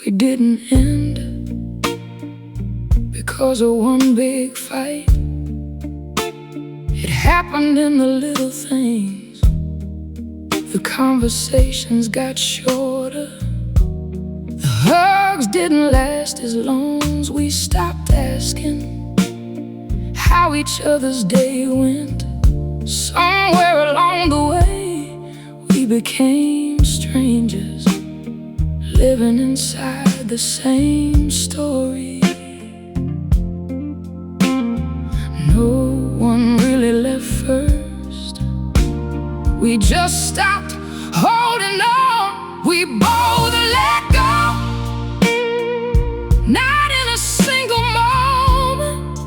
We didn't end because of one big fight. It happened in the little things. The conversations got shorter. The hugs didn't last as long as we stopped asking how each other's day went. Somewhere along the way, we became strangers, living inside the same story. No one really left first. We just stopped holding on. We both let go, not in a single moment,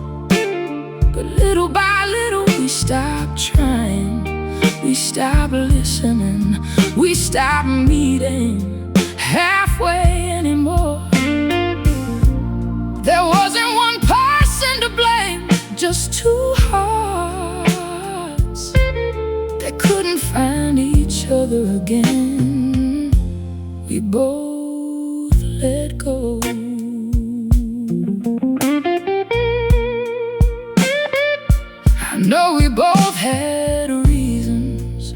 but little by little we stopped trying. We stopped listening. We stopped meeting halfway anymore. There wasn't one person to blame, just two hearts that couldn't find each other again. We both let go. I know we both had reasons.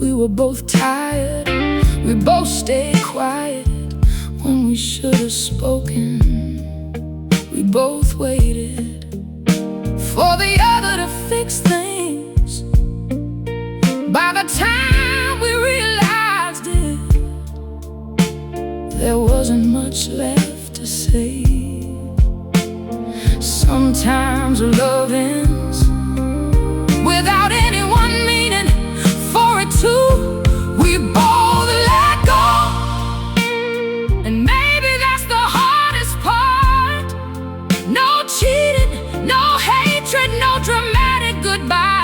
We were both tired. We both stayed quiet when we should have spoken. We both waited for the other to fix things. By the time we realized it, there wasn't much left to say. Sometimes love ends without anyone meaning for it to. We both let go, and maybe that's the hardest part. No cheating, no hatred, no dramatic goodbye.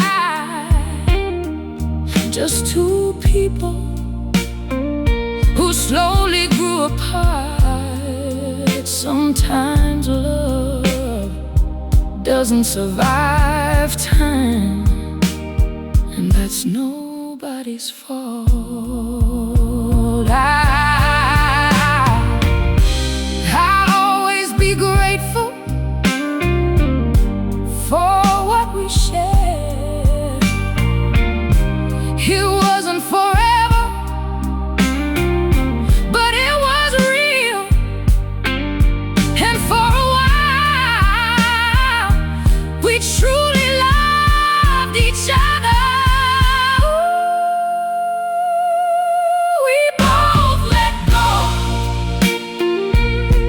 Just two people who slowly grew apart. Sometimes love doesn't survive time, and that's nobody's fault. I'll always be grateful for what we shared. It wasn't forever, but it was real. And for a while, we truly loved each other.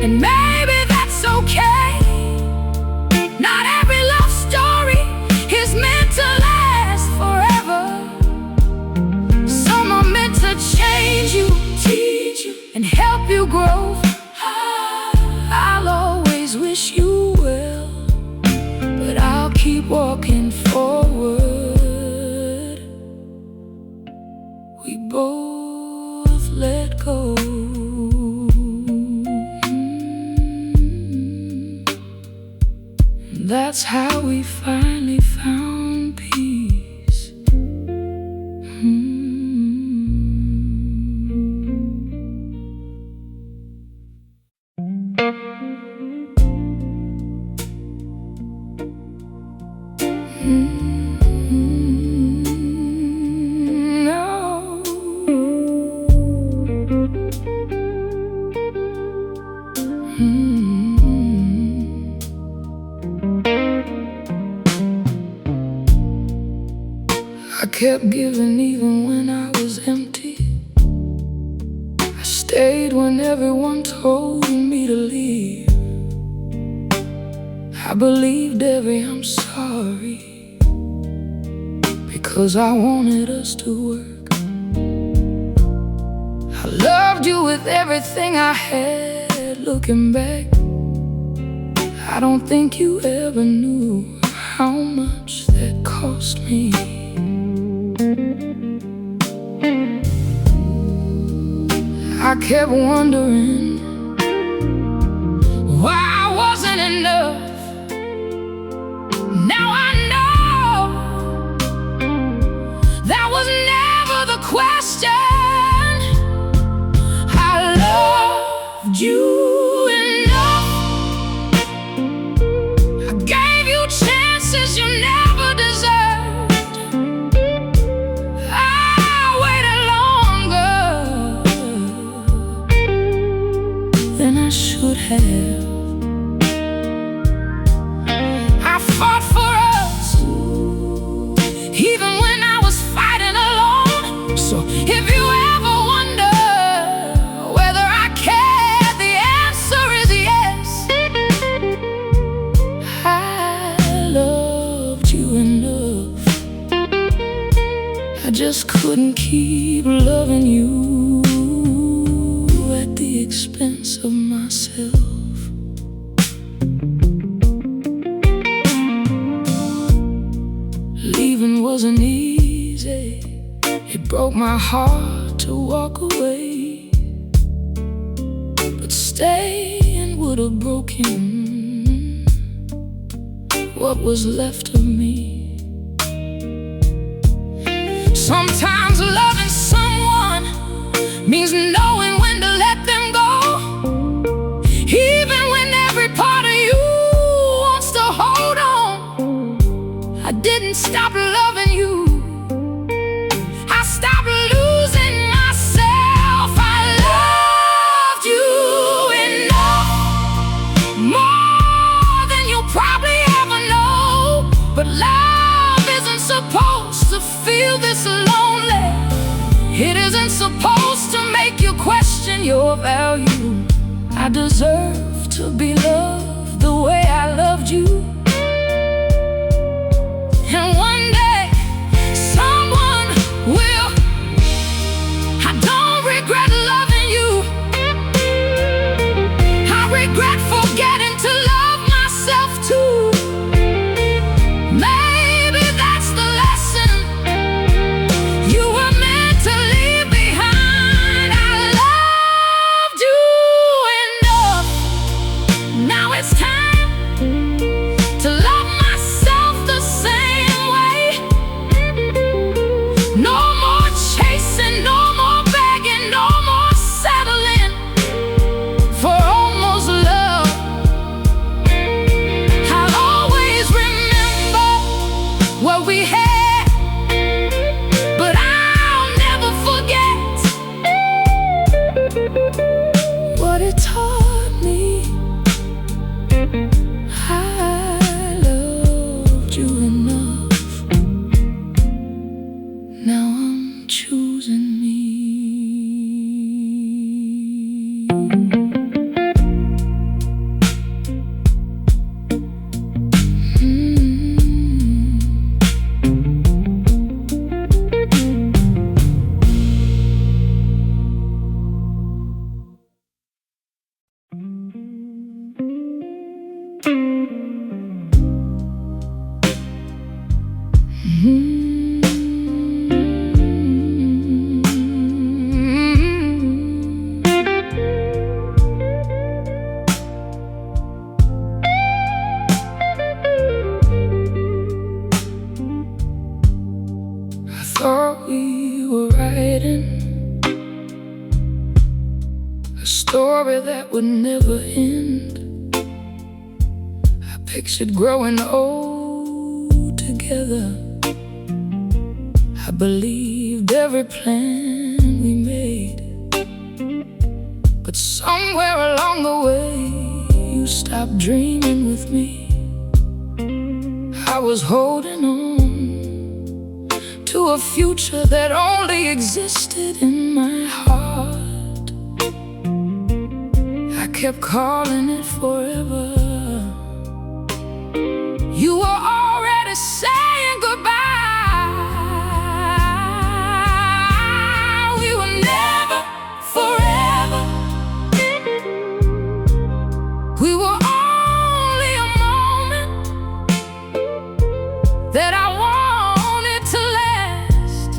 And maybe that's okay. Not every love story is meant to last forever. Some are meant to change you, teach you, and help you grow. I'll always wish you well, but I'll keep walking forward. We both let go. That's how we finally found peace. I kept giving even when I was empty. I stayed when everyone told me to leave. I believed every I'm sorry, because I wanted us to work. I loved you with everything I had. Looking back, I don't think you ever knew how much that cost me. I kept wondering you enough. I gave you chances you never deserved. I waited longer than I should have. I fought for us, even when I was fighting alone. So if you ever wonder whether I care, the answer is yes. I loved you enough. I just couldn't keep loving you at the expense of myself. Leaving wasn't easy. It broke my heart to walk away, but staying would have broken what was left of me. Sometimes loving someone means knowing when to let them go, even when every part of you wants to hold on. I didn't stop loving you, I stopped losing myself. I loved you enough, more than you'll probably ever know. But love isn't supposed to feel this lonely. It isn't supposed to make you question your value. I deserve to be loved the way I loved you. And one day, someone will. I don't regret loving you. I regret forgetting to love myself too. Maybe that's the lesson you were meant to leave behind. I loved you enough. Now it's time to love myself the same way. No more chasing, no more begging, no more settling for almost love. I'll always remember what we had, but I'll never forget what it taught me. I loved you enough. Now I'm choosing me. I thought we were writing a story that would never end. I pictured growing old together. I believed every plan we made. But somewhere along the way, you stopped dreaming with me. I was holding on to a future that only existed in my heart. I kept calling it forever. You were already saying goodbye. We were never forever. We were only a moment that I wanted to last.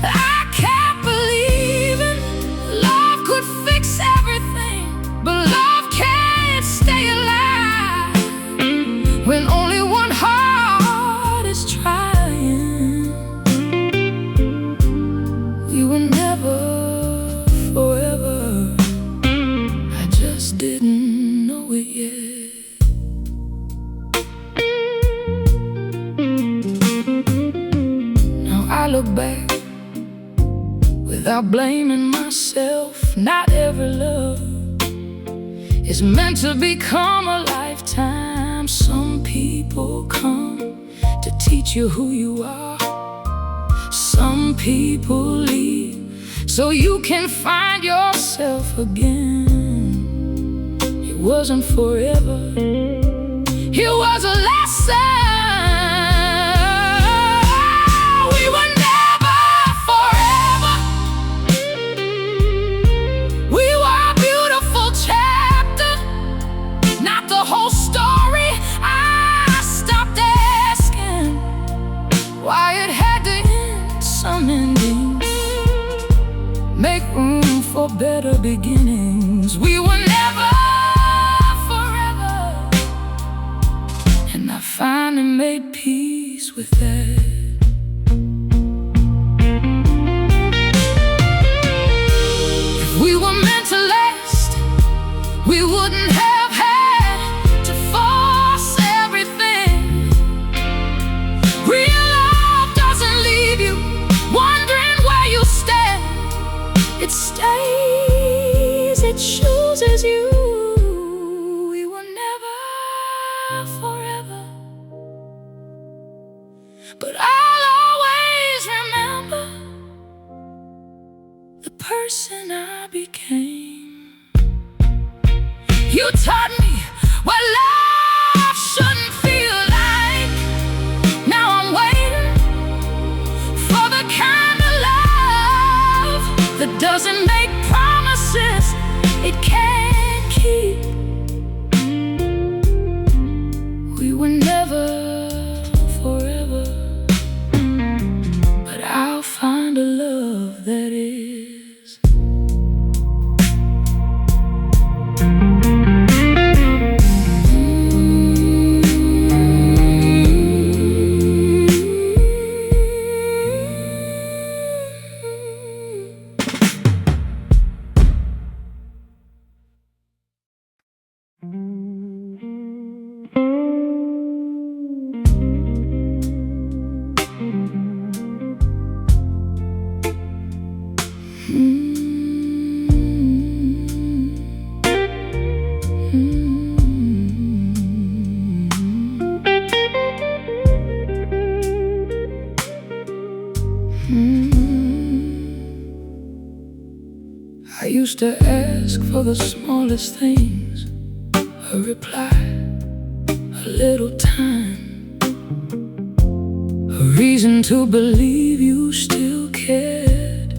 I kept believing love could fix everything. without blaming myself. Not every love is meant to become a lifetime. Some people come to teach you who you are. Some people leave so you can find yourself again. It wasn't forever, it was a lesson. We were never forever. We were a beautiful chapter, not the whole story. I stopped asking why it had to end. Some endings make room for better beginnings. We were never forever, and I finally made peace with that. If we were meant to last, we wouldn't have had to force everything. Real love doesn't leave you wondering where you stand. It stays, it chooses you. We were never forever, but I'll always remember the person I became. You taught me what love shouldn't feel like. Now I'm waiting for the kind of love that doesn't make promises it can't keep. We were never forever, but I'll find a love that is. I used to ask for the smallest things, a reply, a little time, a reason to believe you still cared.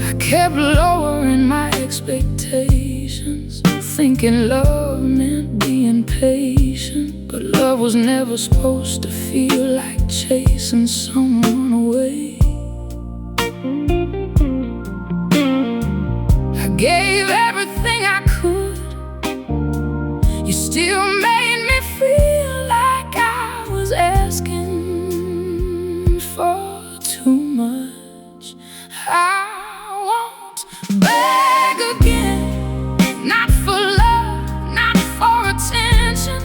I kept lowering my expectations, thinking love meant being patient. But love was never supposed to feel like chasing someone away. I gave everything I could. You still made me feel like I was asking for too much. I won't beg again, not for love, not for attention,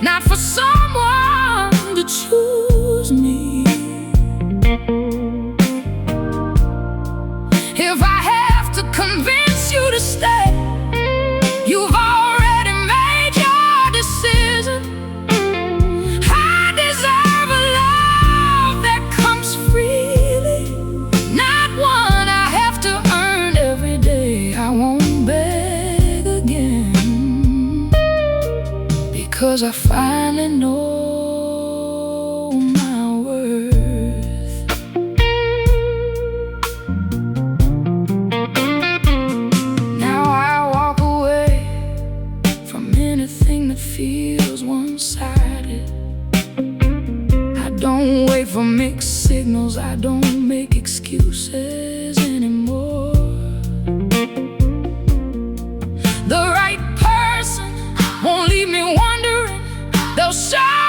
not for someone to choose me. If I have to convince you to stay, you've already made your decision. I deserve a love that comes freely, not one I have to earn every day. I won't beg again, because I finally know my worth. Now I walk away from anything that feels one-sided. I don't wait for mixed signals, I don't make excuses anymore. The right person won't leave me wondering, they'll show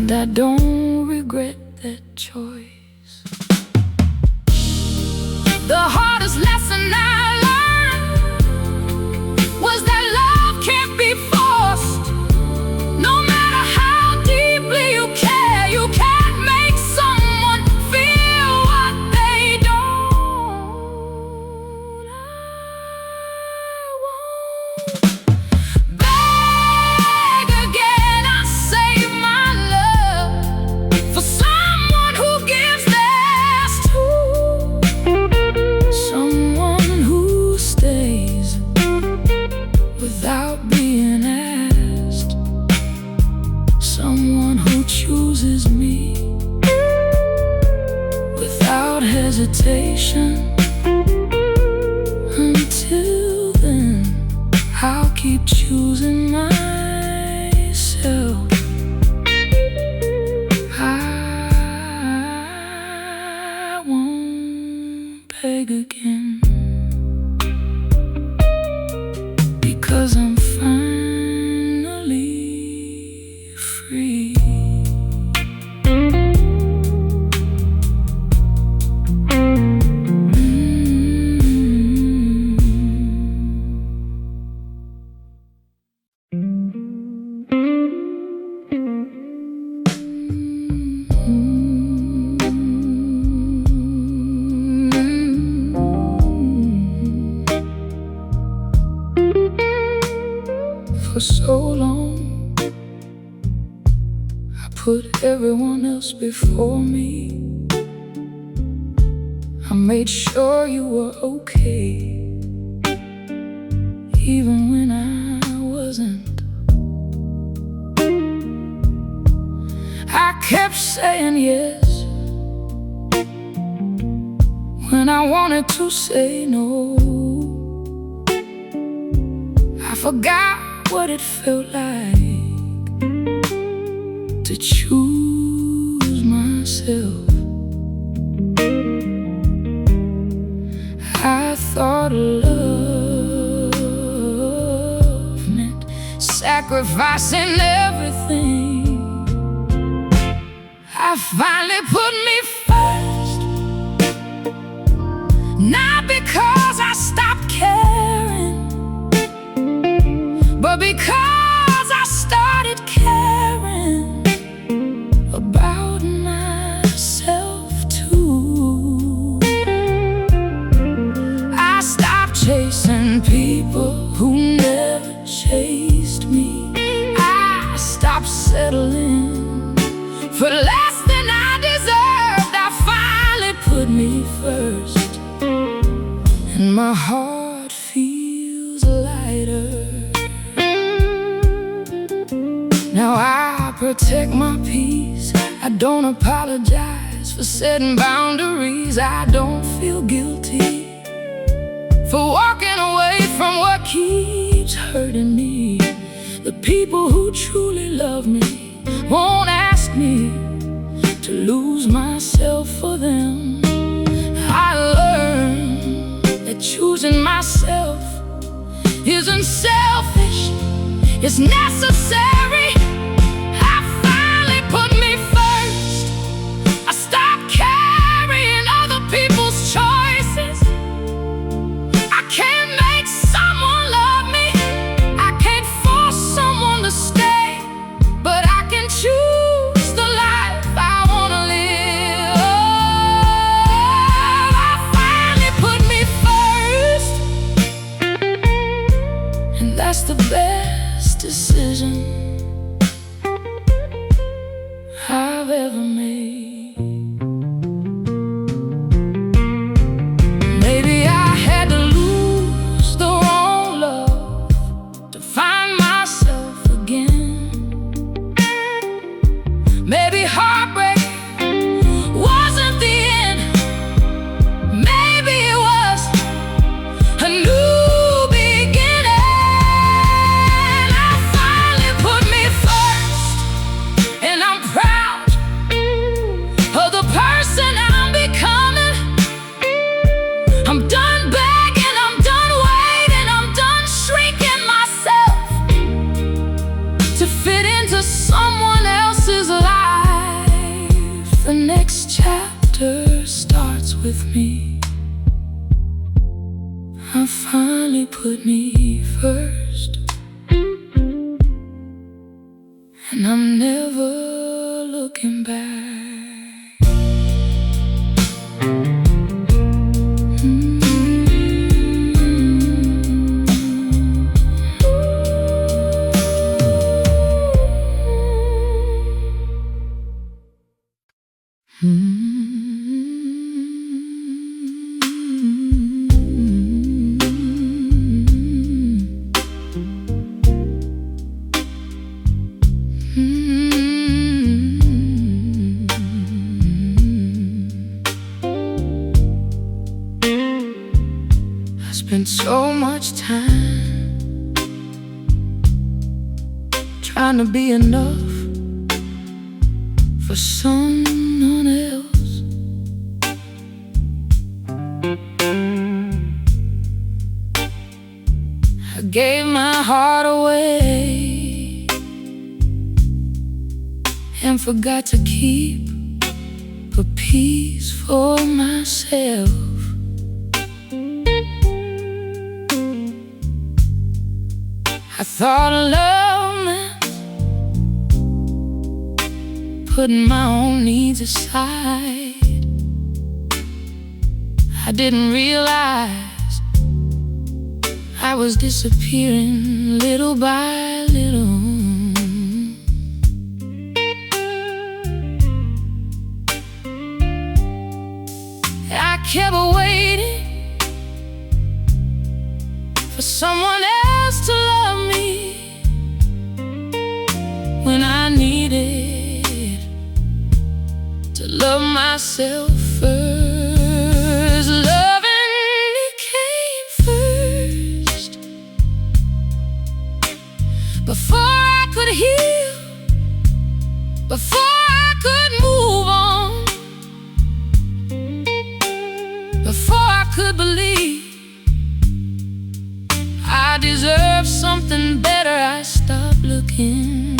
and I don't regret that choice. The hardest lesson I learned was that love can't be forced. No matter how deeply you care, you can't make someone feel what they don't. I won't beg again. I save my love for someone who gives theirs too, someone who stays without being asked, someone who chooses me without hesitation. Until then, I'll keep choosing myself. I won't beg again, because I'm finally free. For so long, I put everyone else before me. I made sure you were okay, even when I wasn't. I kept saying yes when I wanted to say no. I forgot what it felt like to choose myself. I thought love meant sacrificing everything. I finally put me first, not because I stopped caring, but because I started caring about myself too. I stopped chasing people who never chased me. I stopped settling for less than I deserved. I finally put me first, and my heart feels lighter. Now I protect my peace. I don't apologize for setting boundaries. I don't feel guilty for walking away from what keeps hurting me. The people who truly love me won't ask me to lose myself for them. I learned that choosing myself isn't selfish, it's necessary. I finally put me first. I stopped carrying other people's choices. I can't make someone love me, I can't force someone to stay, but I can choose the life I wanna live. I finally put me first, and that's the best decision I've ever made. Maybe I had to lose the wrong love to find myself again. Maybe heartbreak wasn't the end. Maybe it was a new beginning. I finally put me first, and I'm proud with me. I finally put me first, and I'm never looking back. I spent so much time trying to be enough for someone else. I gave my heart away and forgot to keep a piece for myself. I thought love meant putting my own needs aside. I didn't realize I was disappearing little by little. I kept waiting for someone else to love me when I needed to love myself first. Loving me came first before I could heal, before I could move on, before I could believe I deserve something better. I stopped looking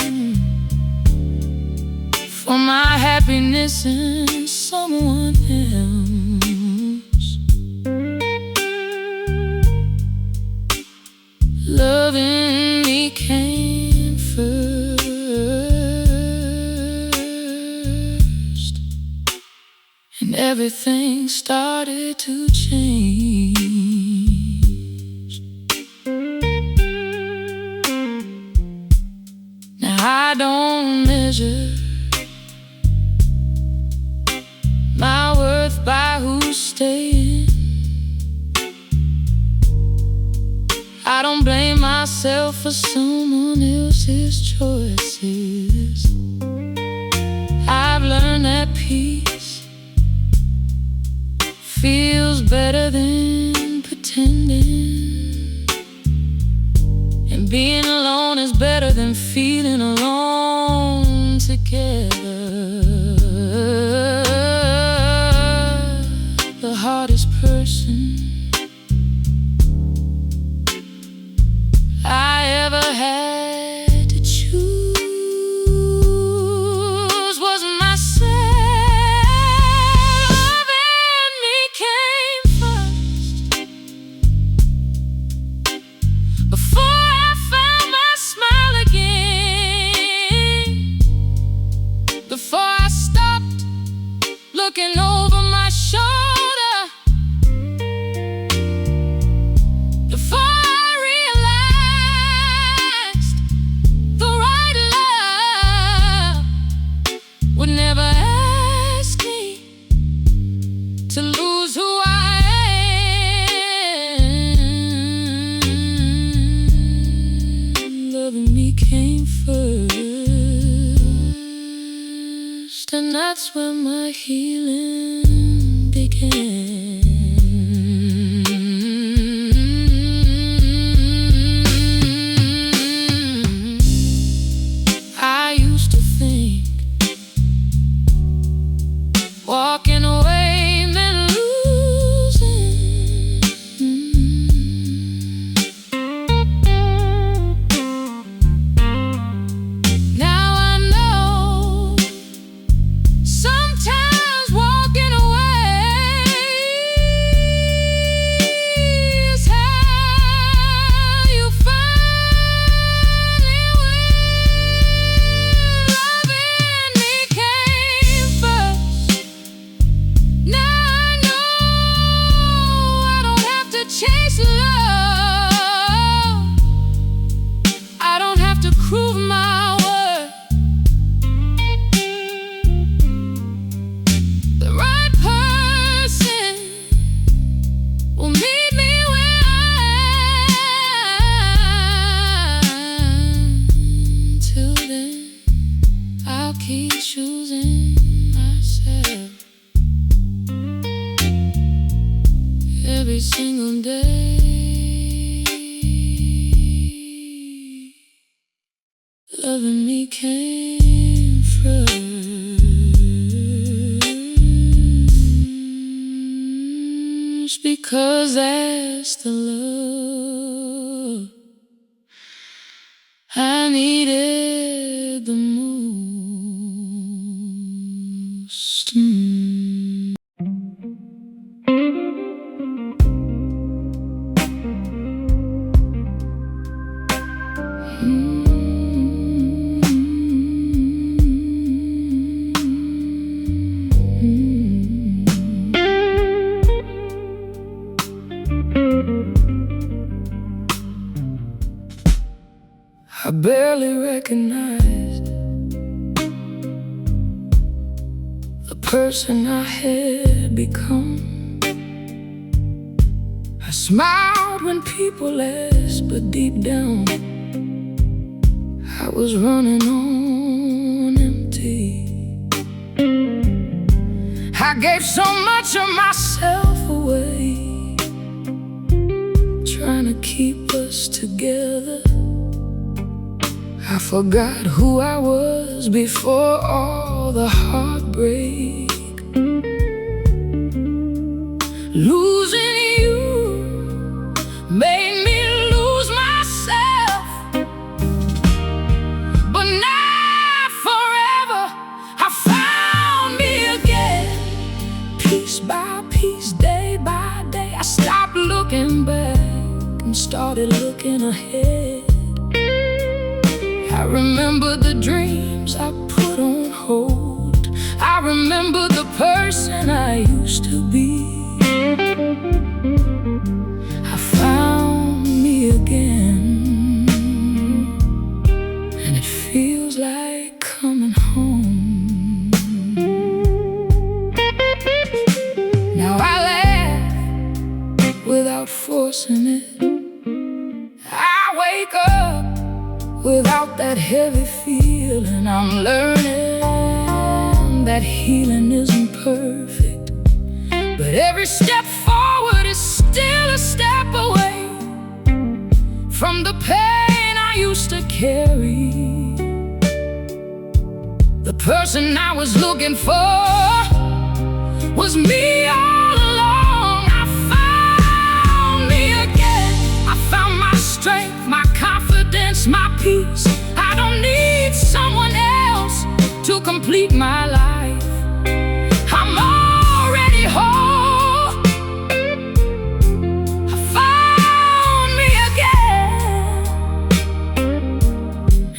for my happiness in someone else. Loving me came first, and everything started to change. I don't measure my worth by who's staying. I don't blame myself for someone else's choices. I've learned that peace feels better than pretending, and being alone is better than feeling alone together. The hardest person I ever had to choose was myself, and me came first before I found my smile again, before I stopped looking over my shoulder, before I realized the right love would never ask me to lose who I am. Loving me came first, and that's where my healing began. I used to think walking away meant losing. Now I know sometimes walking away keep choosing myself every single day. Loving me came first, because that's the love I needed the most. I barely recognized the person I had become. I smiled when people asked, but deep down I was running on empty. I gave so much of myself away, trying to keep us together. I forgot who I was before all the heartbreak. Losing you made me lose myself, but now forever I found me again. Piece by piece, day by day, I stopped looking back and started looking ahead. I remember the dreams I put on hold. I remember the person I used to be. I found me again, and it feels like coming home. Now I laugh without forcing it. I wake up without that heavy feeling. I'm learning that healing isn't perfect, but every step forward is still a step away from the pain I used to carry. The person I was looking for was me all along. I found me again. I found my strength, my confidence, my peace. I don't need someone else to complete my life. I'm already whole. I found me again,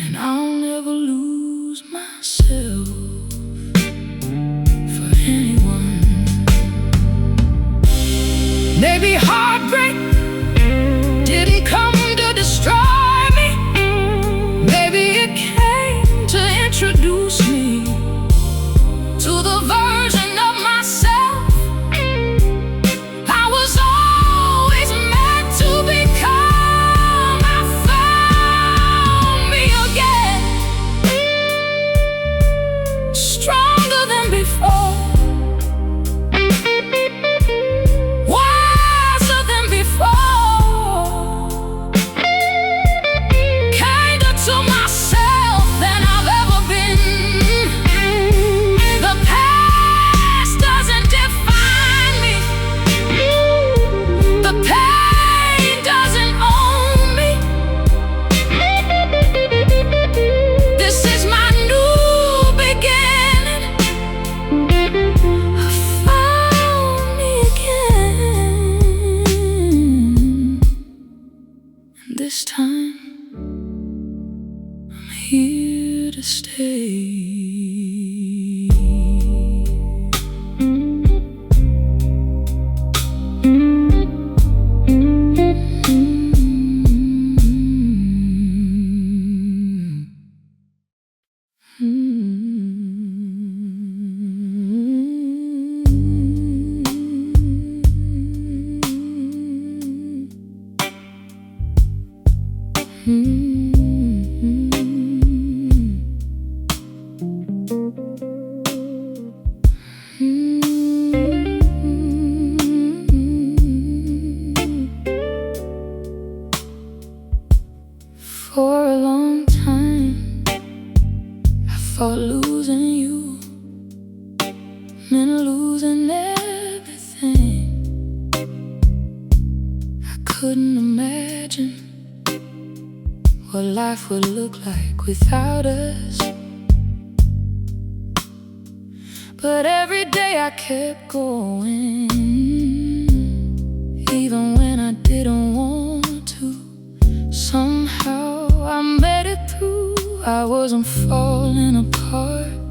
and I'll never lose myself for anyone. Maybe heartbreak didn't come to destroy me. Maybe it came to introduce me to the version of myself I was always meant to become. I found me again, stronger than before, wiser than before, kinder to myself than I've ever been. The past doesn't define me. The pain doesn't own me. This is my new beginning. I found me again, and this time I'm here to stay. losing you meant losing everything. I couldn't imagine what life would look like without us. But every day I kept going, even when I didn't want to. Somehow I made it through. I wasn't falling apart,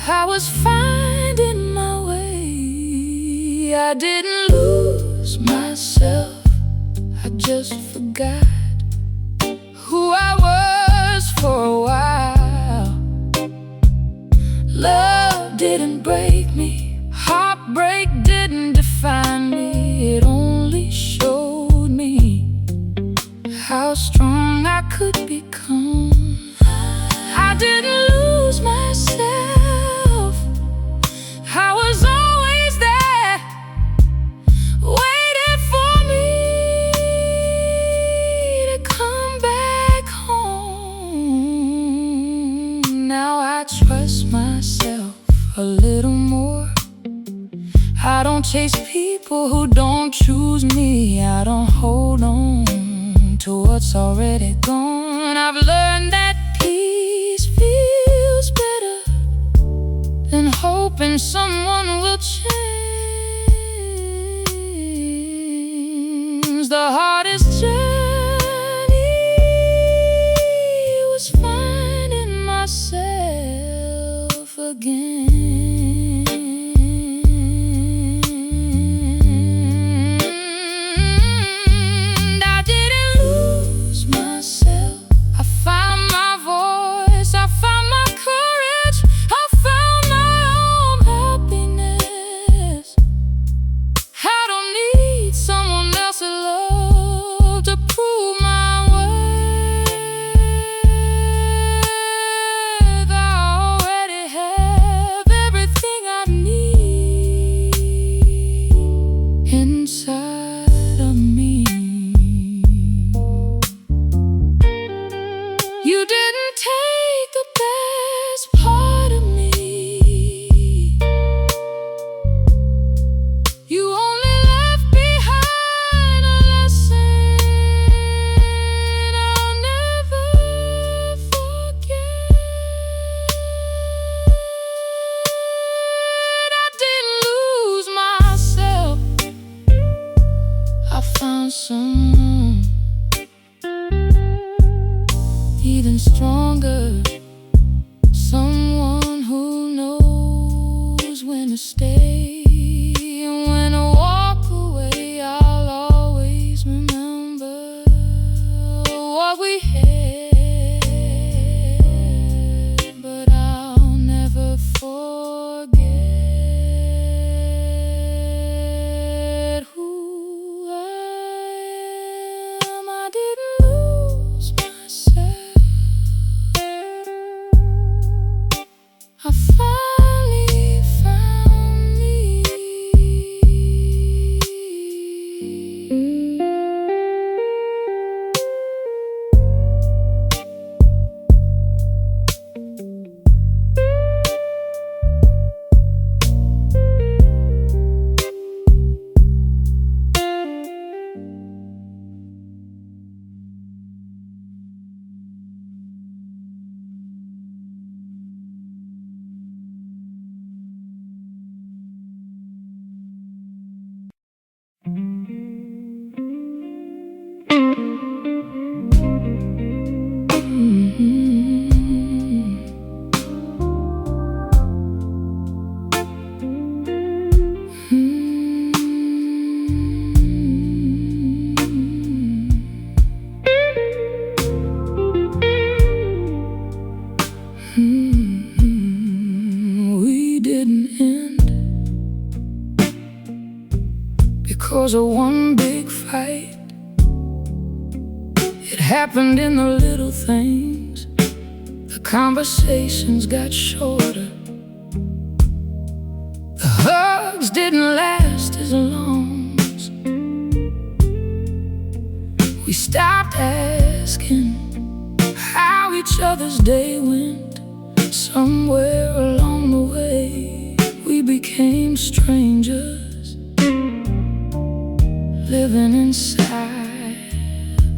I was finding my way. I didn't lose myself, I just forgot who I was for a while. Love didn't break me, heartbreak didn't define me. It only showed me how strong I could become. I didn't lose myself, I was always there, waiting for me to come back home. Now I trust myself a little more. I don't chase people who don't choose me. I don't hold on to what's already gone. I've learned that peace feels better than hoping someone will change. The hardest journey was finding myself again. Inside of me, you didn't take the best part of me. You only left behind a lesson I'll never forget. I didn't lose myself, I found someone even stronger, someone who knows when to stay and when to walk away. I'll always remember what we had, but I'll never forget who I am. I didn't lose myself, I finally found me. We didn't end because of one big fight. It happened in the little things. The conversations got shorter, the hugs didn't last as long. We stopped asking how each other's day went. Somewhere along the way, we became strangers, living inside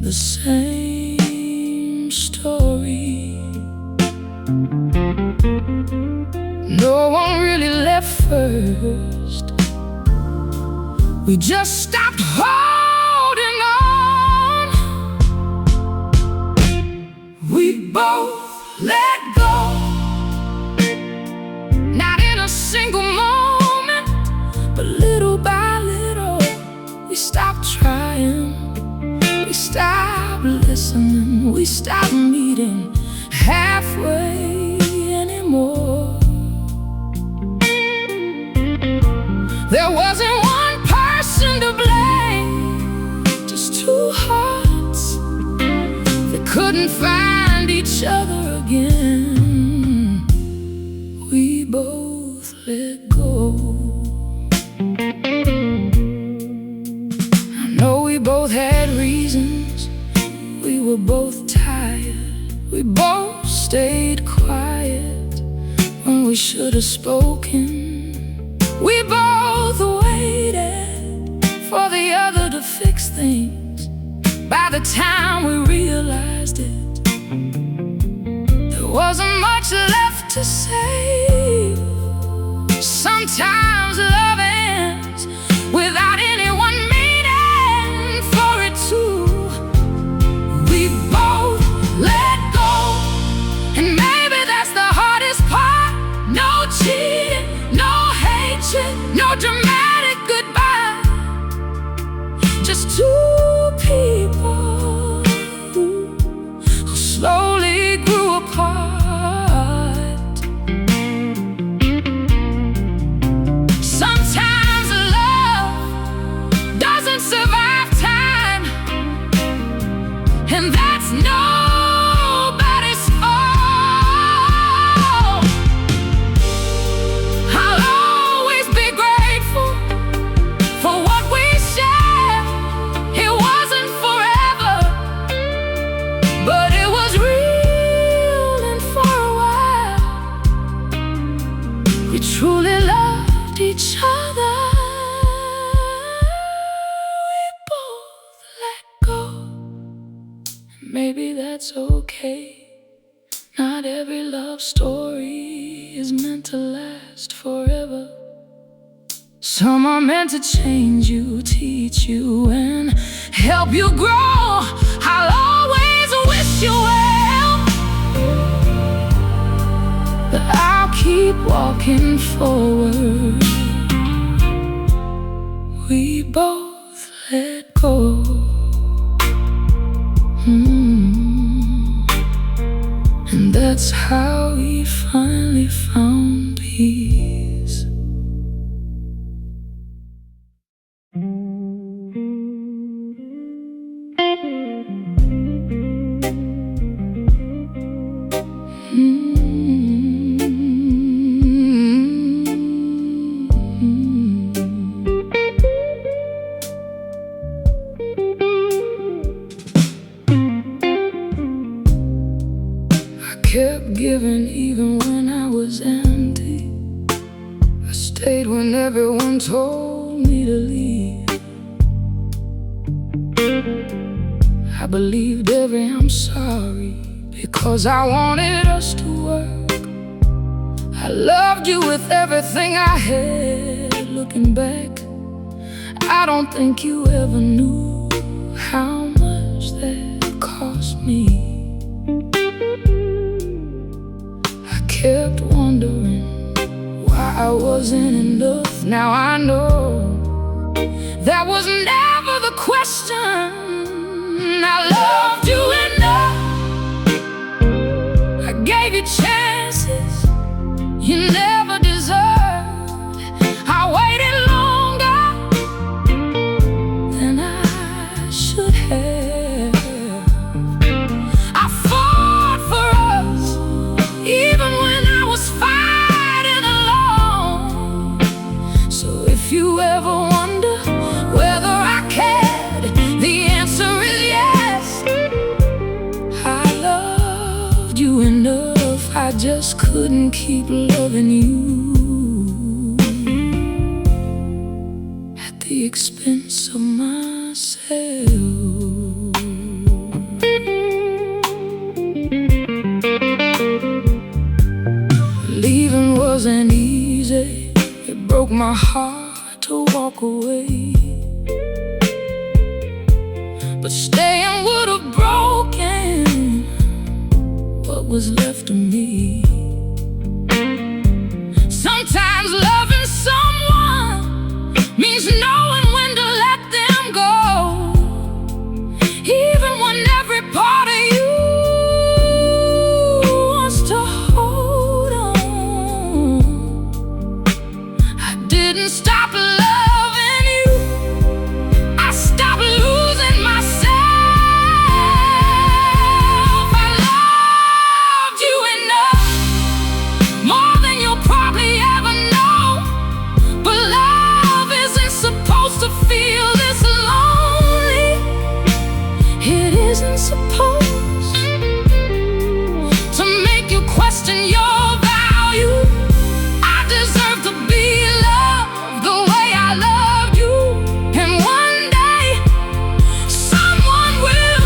the same story. No one really left first. We just stopped holding on. We both let go, not in a single moment, but little by little. We stopped trying, we stopped listening, we stopped meeting halfway anymore. There wasn't one person to blame, just two hearts that couldn't find each other again. We both let go. I know we both had reasons. We were both tired. We both stayed quiet when we should have spoken. We both waited for the other to fix things. By the time we realized it, there wasn't much left to say. Sometimes love ends without anyone meaning for it to. We both let go, and maybe that's the hardest part. No cheating, no hatred, no dramatic goodbye. Just two people who slowly grew apart. Sometimes love doesn't survive time, and that's nobody's fault. I'll always be grateful for what we shared. It wasn't forever, but it was real, and for a while we truly loved each other. We both let go. Maybe that's okay. Not every love story is meant to last forever. Some are meant to change you, teach you, and help you grow. I'll always wish you well, but I'll keep walking forward. We both let go. And that's how we finally found peace. Kept giving even when I was empty. I stayed when everyone told me to leave. I believed every I'm sorry because I wanted us to work. I loved you with everything I had. Looking back, I don't think you ever knew how much that cost me. Kept wondering why I wasn't enough. Now I know that was never the question. I loved you enough. I gave you chances you never deserved. I waited longer than I should have. I fought for us even when I was fighting alone. So if you ever wonder whether I cared, the answer is yes. I loved you enough. I just just couldn't keep loving you at the expense of myself. Leaving wasn't easy. It broke my heart to walk away, but staying would have broken what was left of me. Sometimes loving someone means knowing when to let them go, even when every part of you wants to hold on. I didn't stop loving you, I stopped losing myself. I loved you enough, more than you'll probably ever know. But love isn't supposed to feel this lonely. It isn't supposed to make you question your value. I deserve to be loved the way I loved you, and one day someone will.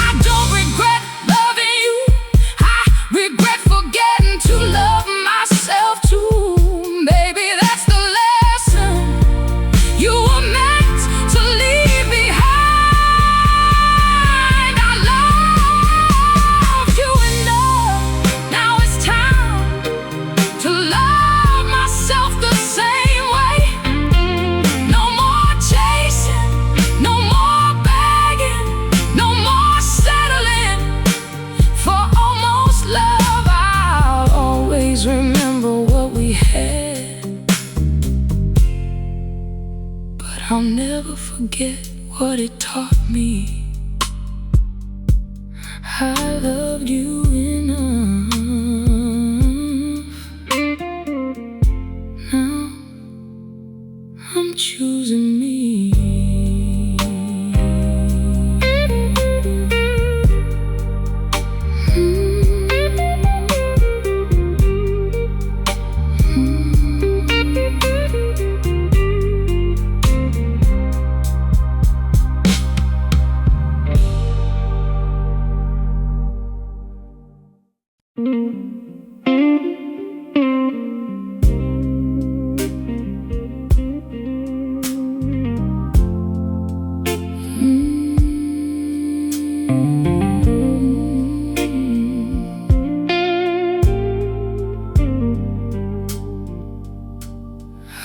I don't regret loving you, I regret forgetting to love myself too. Maybe that's the lesson you were meant to leave behind. I loved you enough, now it's time to love myself the same way. No more chasing, no more begging, no more settling for almost love. I'll always remember what we had, but I'll never forget what it taught me. I loved you enough. Now I'm choosing me.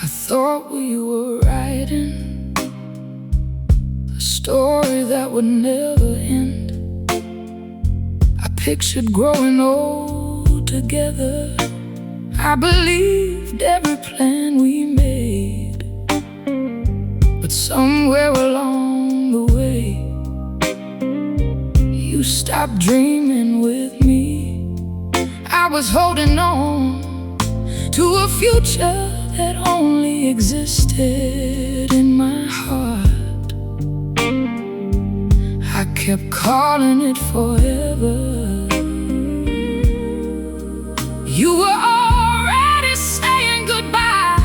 I thought we were writing a story that would never end. I pictured growing old together. I believed every plan we made, but somewhere along the way you stopped dreaming with me. I was holding on to a future that only existed in my heart. I kept calling it forever. You were already saying goodbye.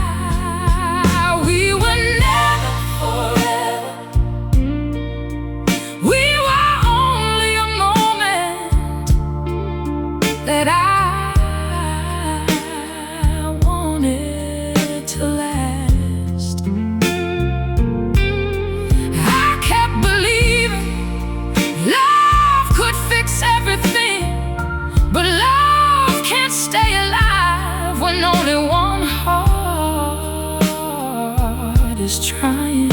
We were never forever. We were only a moment that I wanted to last. I kept believing love could fix everything, but love can't stay alive when only one heart is trying.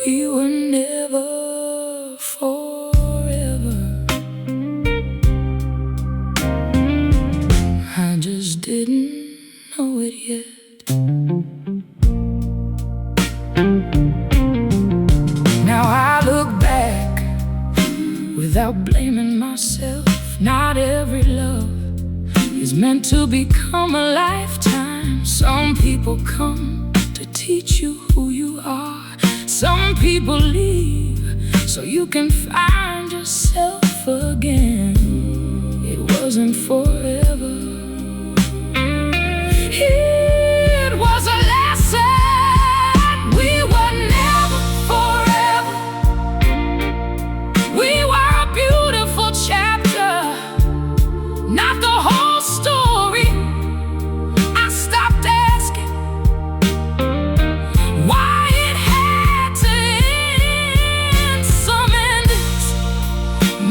We were never forever. I just didn't know it yet. Now I look back without blaming myself. Not every love is meant to become a lifetime. Some people come to teach you who you are. Some people leave so you can find yourself again. It wasn't forever. It was a lesson. We were never forever. We were a beautiful chapter, not the whole story. I stopped asking why it had to end. Some endings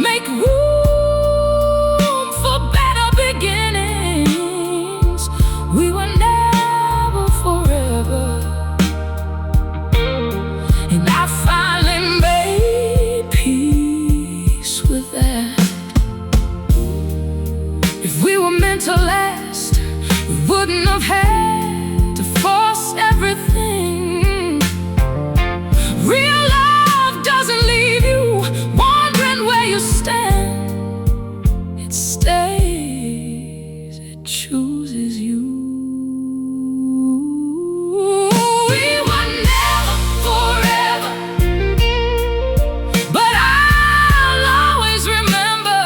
make room for better beginnings. We were never forever, and I finally made peace with that. If we were meant to last, we wouldn't have had to force everything. Real love doesn't leave you wondering where you stand. It stays, it chooses you. We were never forever, but I'll always remember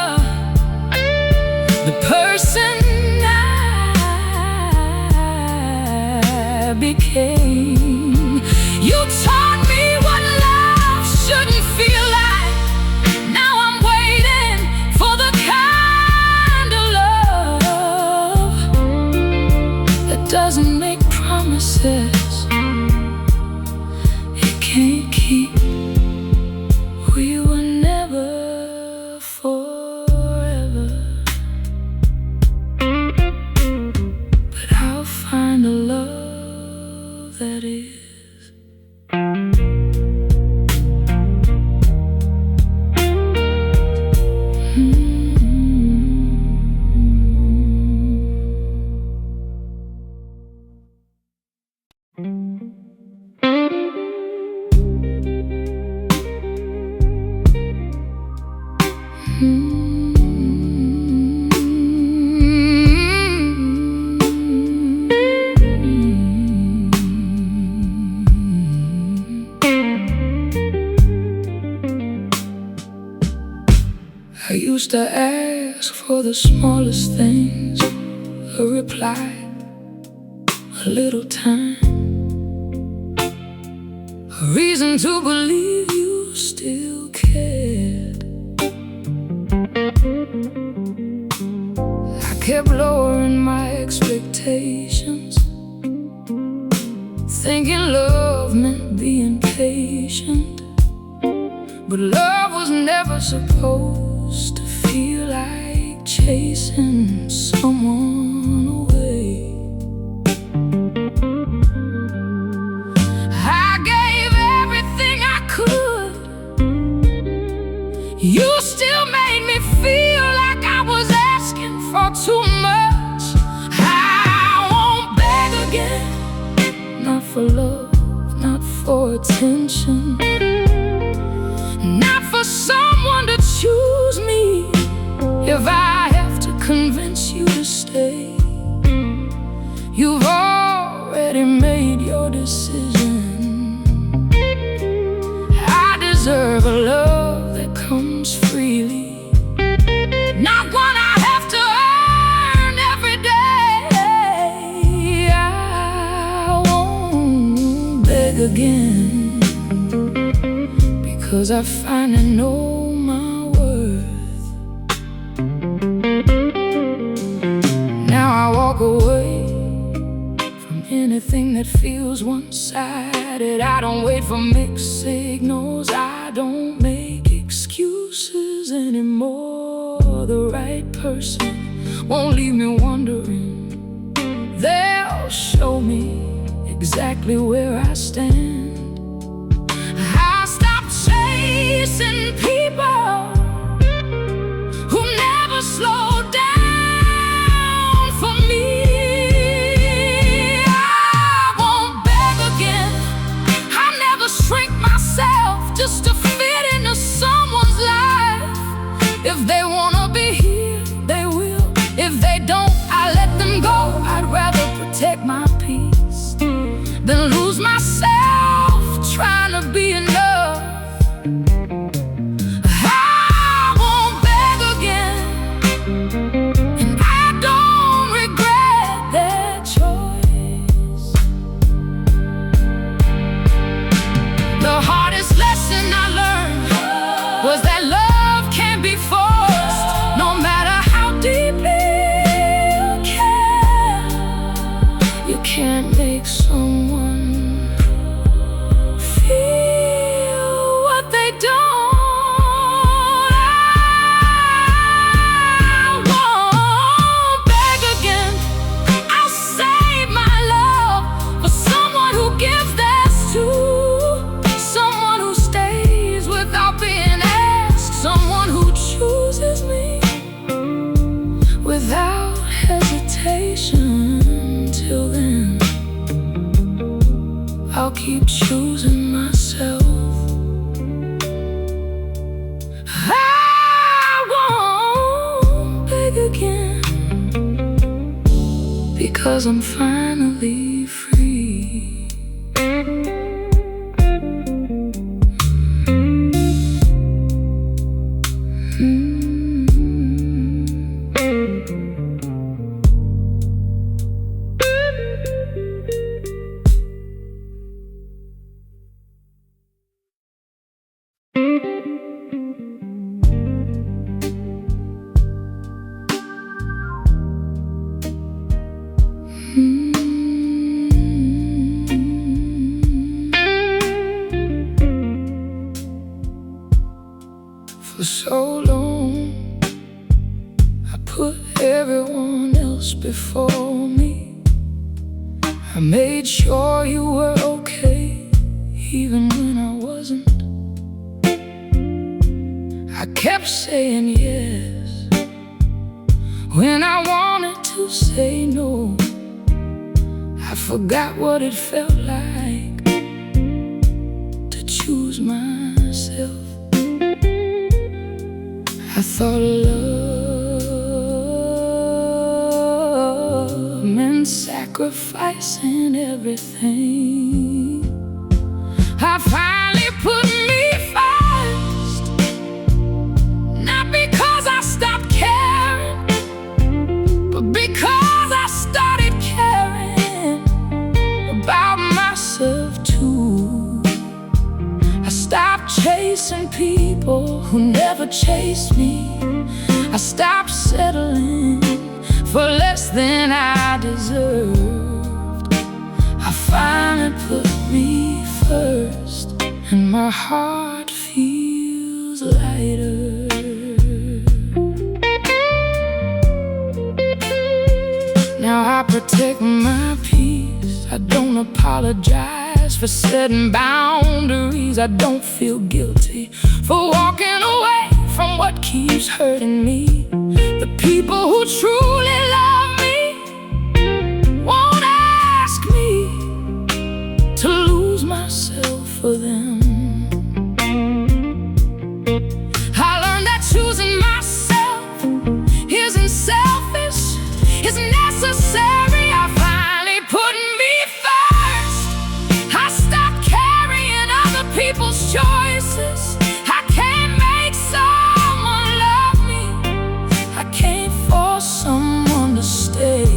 the person I became. You taught me what love shouldn't feel like. Now I'm waiting for the kind of love that doesn't make promises it can't keep. We were never forever, but I'll find a love that is. I used to ask for the smallest things, a reply, a little time, a reason to believe you still cared. I kept lowering my expectations, thinking love meant being patient. But love was never supposed to feel like chasing someone away. I gave everything I could. You still made me feel like I was asking for too much. I won't beg again, not for love, not for attention, not for someone to choose me. If I have to convince you to stay, you've already made your decision. I deserve a love that comes freely, not one I have to earn every day. I won't beg again, because I finally know my worth. Now I walk away from anything that feels one-sided. I don't wait for mixed signals, I don't make excuses anymore. The right person won't leave me wondering. They'll show me exactly where I stand. Chasing people who never slow down for me. I won't beg again, I never shrink myself just to fit into someone's life. If they wanna be here, they will. If they don't, I let them go. I'd rather protect my peace than lose myself keep choosing myself. I won't beg again, because I'm finally free. For so long, I put everyone else before me. I made sure you were okay, even when I wasn't. I kept saying yes when I wanted to say no. I forgot what it felt like to choose myself. I thought love meant sacrificing everything. I finally put me first, not because I stopped caring, but because I started caring about myself too. I stopped chasing people who never chased me. I stopped settling for less than I deserved. I finally put me first, and my heart feels lighter. Now I protect my peace. I don't apologize for setting boundaries. I don't feel guilty for walking away from what keeps hurting me. The people who truly love me won't ask me to lose myself for them. I learned that choosing myself isn't selfish, it's necessary. I finally put me first. I stopped carrying other people's choices. I can't make someone love me, I can't force someone to stay,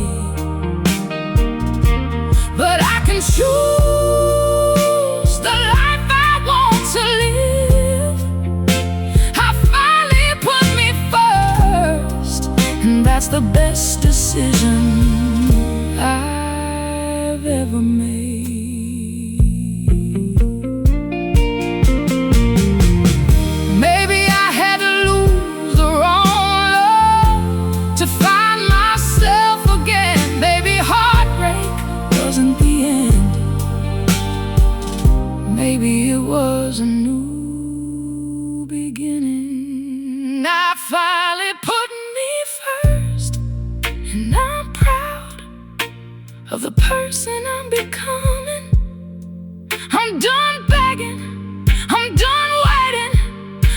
but I can choose the life I want to live. I finally put me first, and that's the best decision I've ever made. Maybe I had to lose the wrong love to find myself again. Maybe heartbreak wasn't the end. Maybe it was a new beginning. I finally put me first, and I'm proud of the person I'm becoming. I'm done begging, I'm done waiting,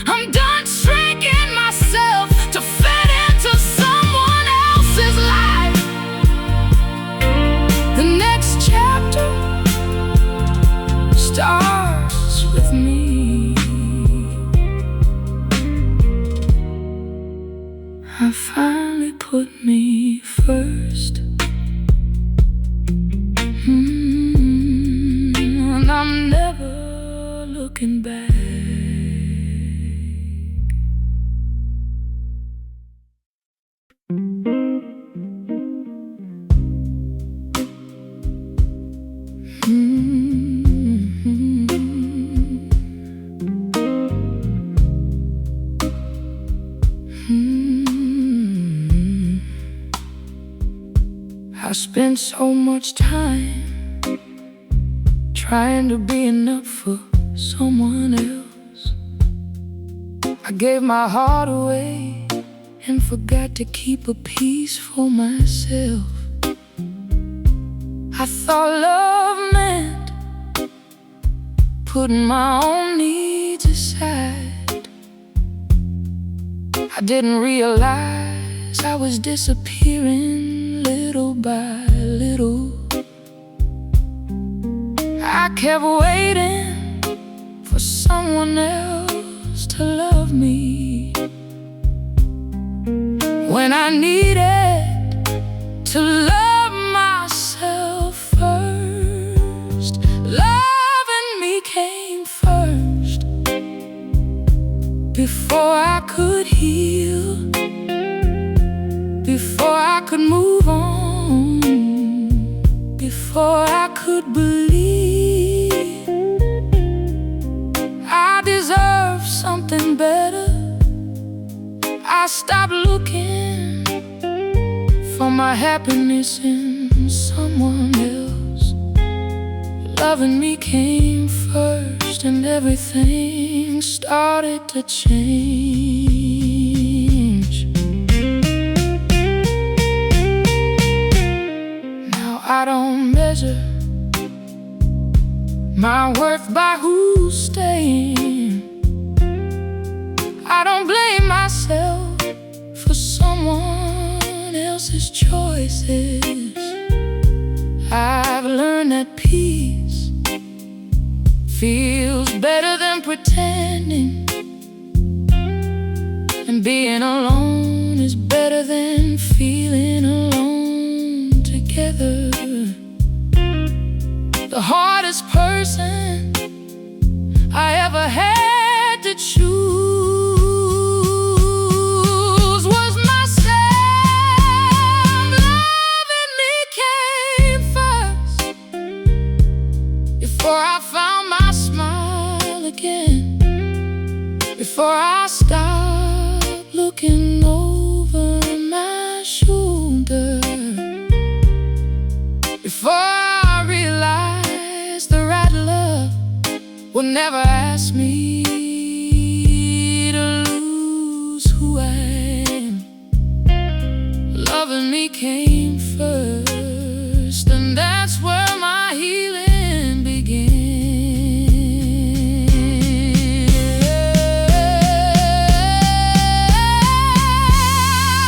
I'm done shrinking myself to fit into someone else's life. The next chapter starts with me. I finally put me first, and I'm never looking back. I spent so much time trying to be enough for someone else. I gave my heart away and forgot to keep a piece for myself. I thought love meant putting my own needs aside. I didn't realize I was disappearing little by little. I kept waiting for someone else to love me when I needed to love myself first. Loving me came first before I could heal, before I could move on, before I could believe I deserve something better. I stopped looking for my happiness in someone else. Loving me came first, and everything started to change. Now I don't measure my worth by who's staying. I don't blame myself for someone else's choices. I've learned that peace feels better than pretending, and being alone is better than feeling alone together. The hardest person I ever had to choose was myself. Loving me came first before I found my smile again, before I stopped looking over my shoulder, before I realized the right love would never ask me to lose who I am. Loving me came first, and that's where my healing began.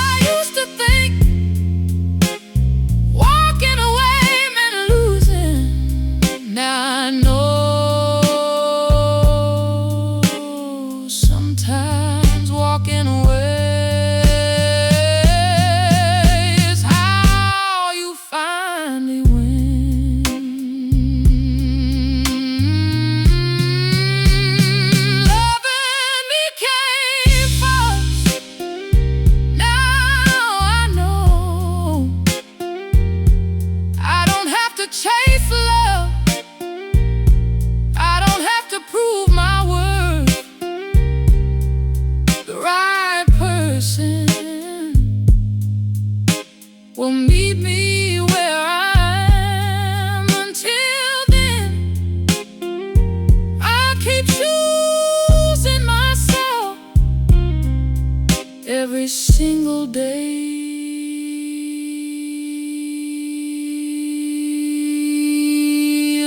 I used to think walking away meant losing. Now I know sometimes walking away is how you finally win. Loving me came first. Now I know I don't have to chase love. I don't have to prove my worth. The right person will meet me where I am. Until then, I keep choosing myself every single day.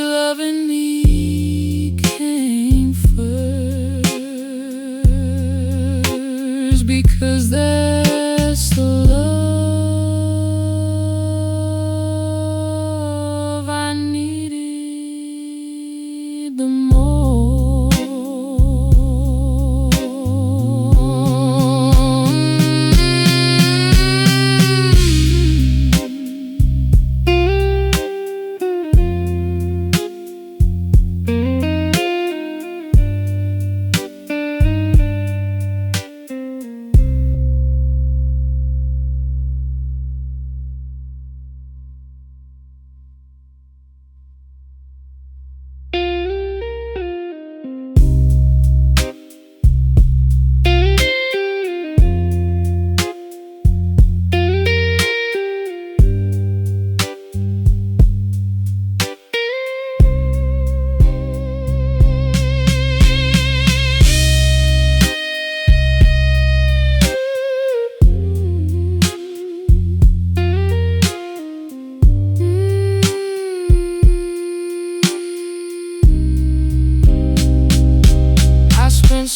Loving me came first because that's the love I needed the most.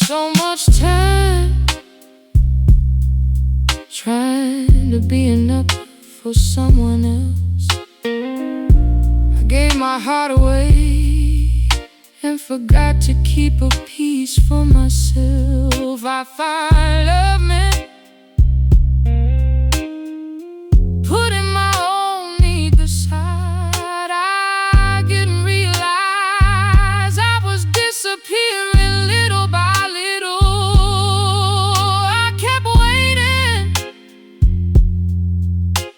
so much time trying to be enough for someone else. I gave my heart away and forgot to keep a piece for myself. I find love meant putting my own needs aside. I didn't realize I was disappearing little by little. I kept waiting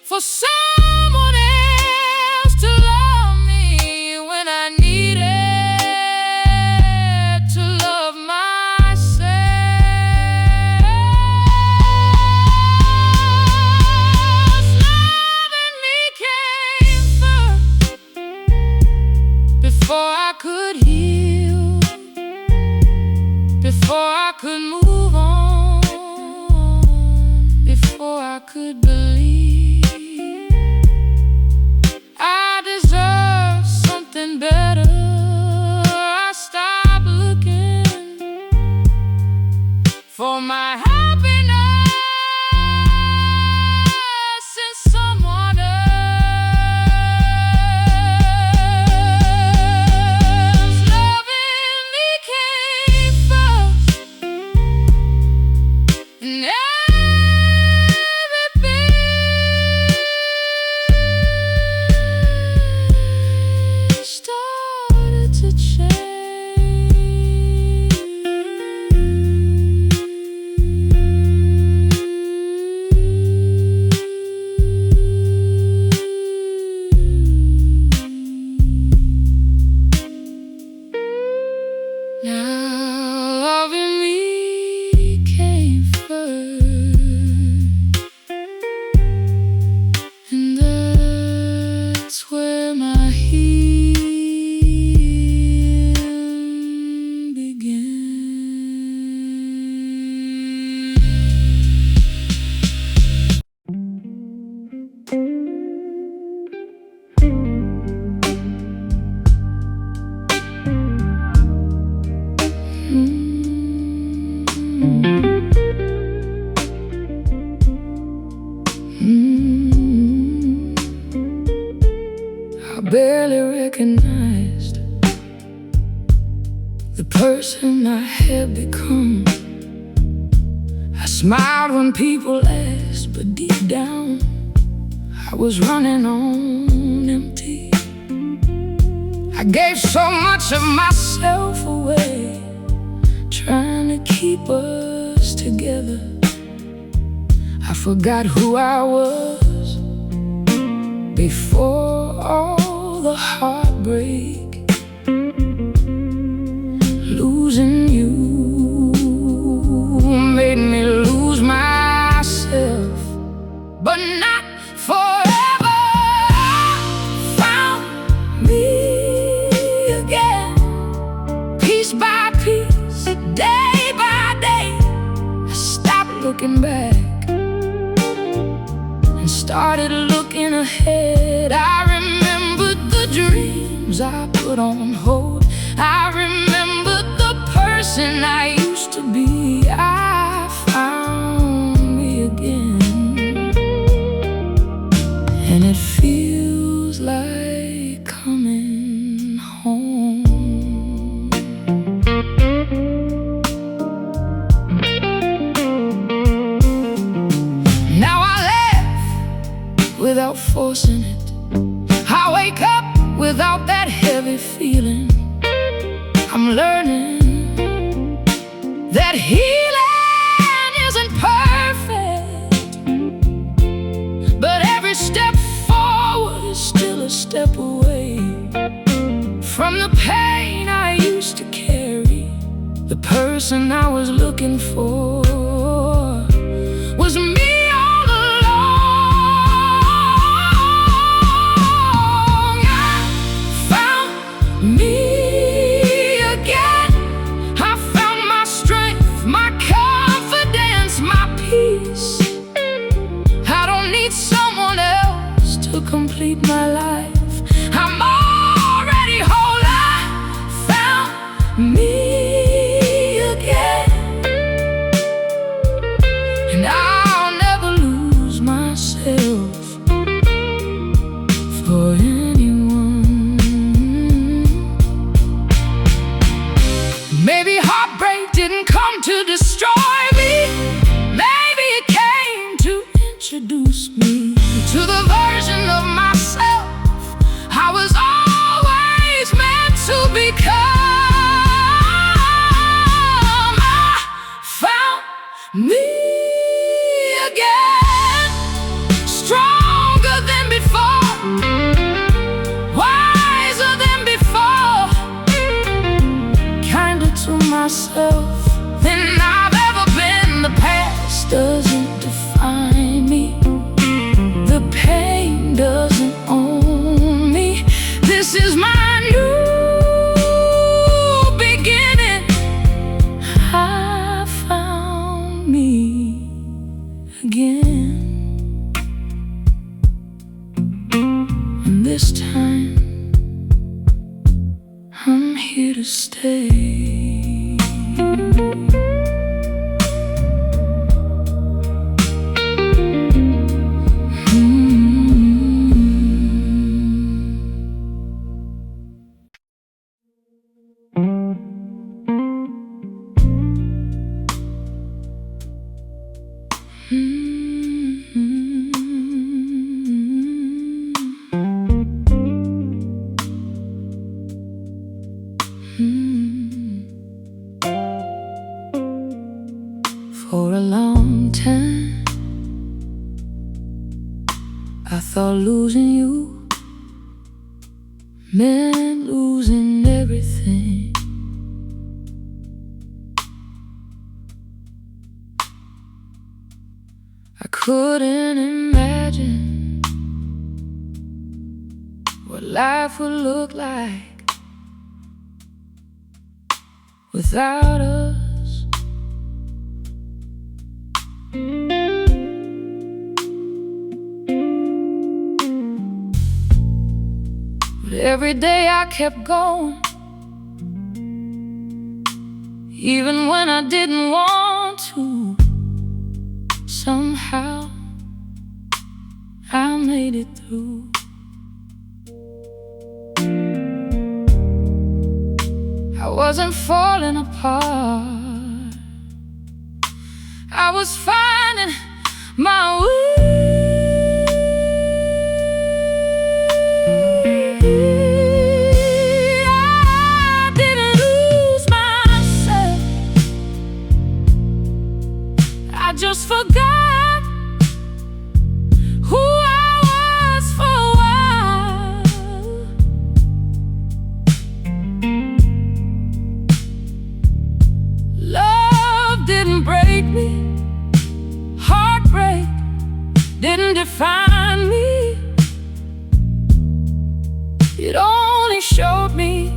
for someone else to love me when I needed to love myself. Loving me came first before I could heal, before I could move on, before I could believe I deserve something better. I stopped looking for my happiness in someone else. Loving me came first, and everything started to change. Now loving me came first, and that's where my healing began. I barely recognized the person I had become. I smiled when people asked, but deep down I was running on empty. I gave so much of myself away, trying to keep us together. I forgot who I was before all the heartbreak. Losing you made me lose myself, but not forever. I found me again, piece by piece, day by day. I stopped looking back and started looking ahead. I remembered the dreams I put on hold. I remembered the person I used to be. I found me again, and it feels like coming home. Now I laugh without forcing it. I wake up without that heavy feeling. I'm learning that healing isn't perfect, but every step forward is still a step away from the pain I used to carry. The person I was looking for was me. Complete my life, I'm already whole. I found me again. Maybe heartbreak didn't come to destroy me. Maybe it came to introduce me to the version of myself I was always meant to become. I found me again, stronger than before, wiser than before, kinder to myself than I've ever been. The past doesn't define me, the pain doesn't own me. This is my new beginning. I found me again, and this time I'm here to stay. For a long time, I thought losing you meant losing everything. I couldn't imagine what life would look like without us. But every day I kept going, even when I didn't want to. Somehow I made it through. I wasn't falling apart, I was finding my way. I didn't lose myself, I just forgot who I was for a while. Love didn't break me, heartbreak didn't define me. It only showed me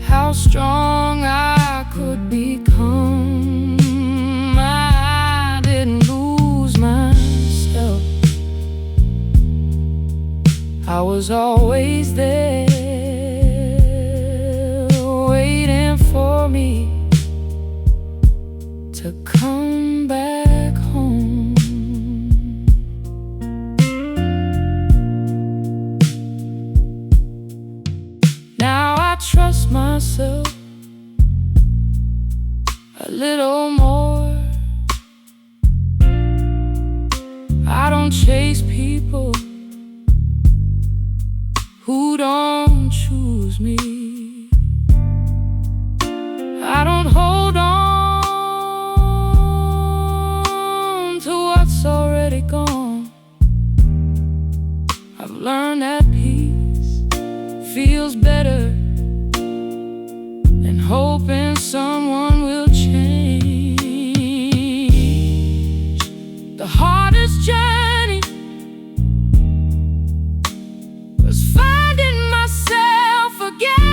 how strong I could become. I didn't lose myself, I was always there, waiting for me to come back home. Now I trust myself a little more. I don't chase people who don't choose me. I don't hold on to what's already gone. I've learned that peace feels better than hoping someone will change. The hardest journey was finding myself again.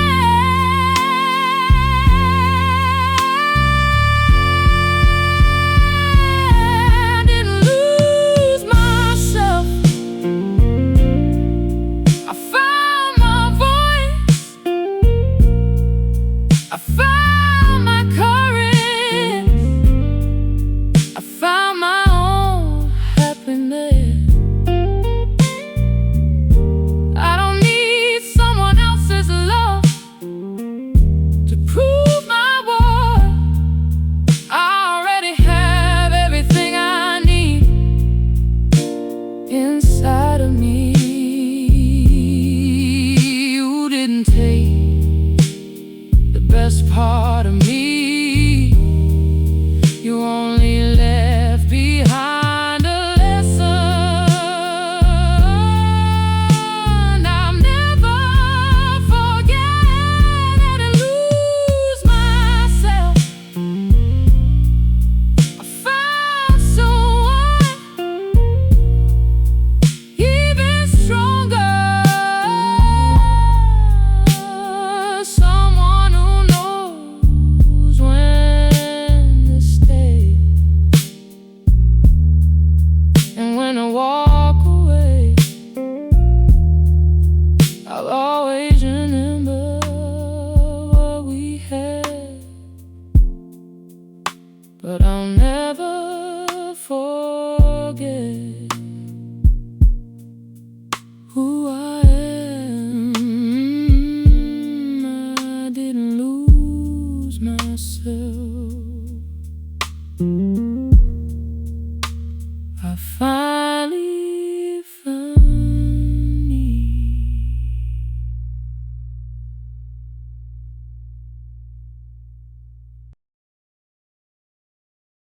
who I am. I didn't lose myself. I find